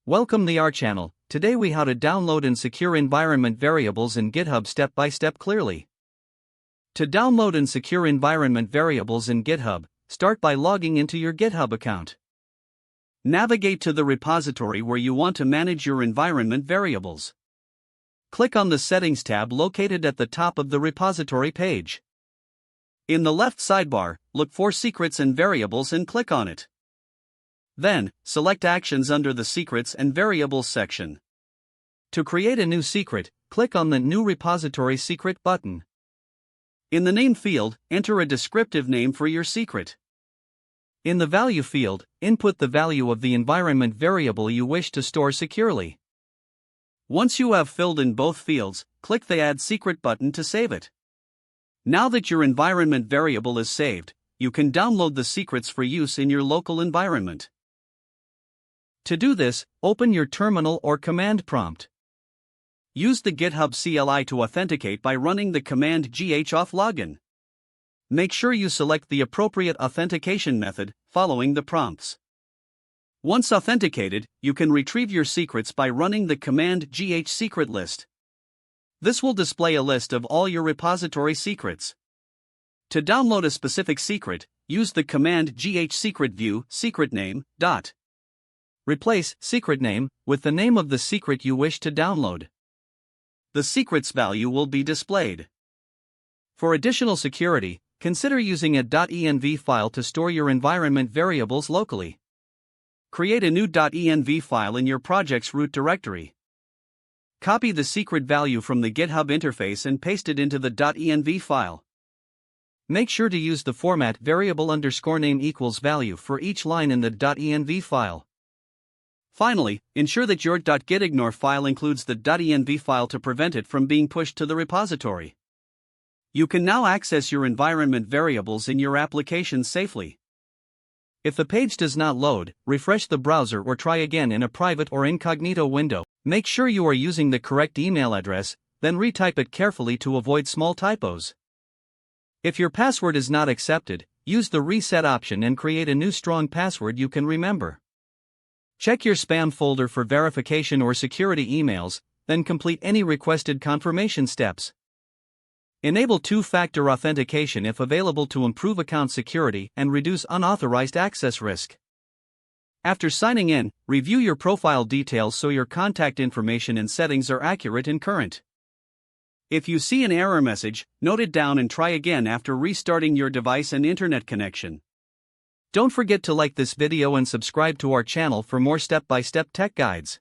Welcome to our channel. Today we how to download and secure environment variables in GitHub step by step clearly. To download and secure environment variables in GitHub, start by logging into your GitHub account. Navigate to the repository where you want to manage your environment variables. Click on the Settings tab located at the top of the repository page. In the left sidebar, look for Secrets and Variables and click on it. Then, select Actions under the Secrets and Variables section. To create a new secret, click on the New Repository Secret button. In the Name field, enter a descriptive name for your secret. In the Value field, input the value of the environment variable you wish to store securely. Once you have filled in both fields, click the Add Secret button to save it. Now that your environment variable is saved, you can download the secrets for use in your local environment. To do this, open your terminal or command prompt. Use the GitHub CLI to authenticate by running the command ghauth login. Make sure you select the appropriate authentication method, following the prompts. Once authenticated, you can retrieve your secrets by running the command ghsecretlist. This will display a list of all your repository secrets. To download a specific secret, use the command ghsecretview secretname. Replace secret name with the name of the secret you wish to download. The secret's value will be displayed. For additional security, consider using a .env file to store your environment variables locally. Create a new .env file in your project's root directory. Copy the secret value from the GitHub interface and paste it into the .env file. Make sure to use the format variable_name equals value for each line in the .env file. Finally, ensure that your .gitignore file includes the .env file to prevent it from being pushed to the repository. You can now access your environment variables in your application safely. If the page does not load, refresh the browser or try again in a private or incognito window. Make sure you are using the correct email address, then retype it carefully to avoid small typos. If your password is not accepted, use the reset option and create a new strong password you can remember. Check your spam folder for verification or security emails, then complete any requested confirmation steps. Enable two-factor authentication if available to improve account security and reduce unauthorized access risk. After signing in, review your profile details so your contact information and settings are accurate and current. If you see an error message, note it down and try again after restarting your device and internet connection. Don't forget to like this video and subscribe to our channel for more step-by-step tech guides.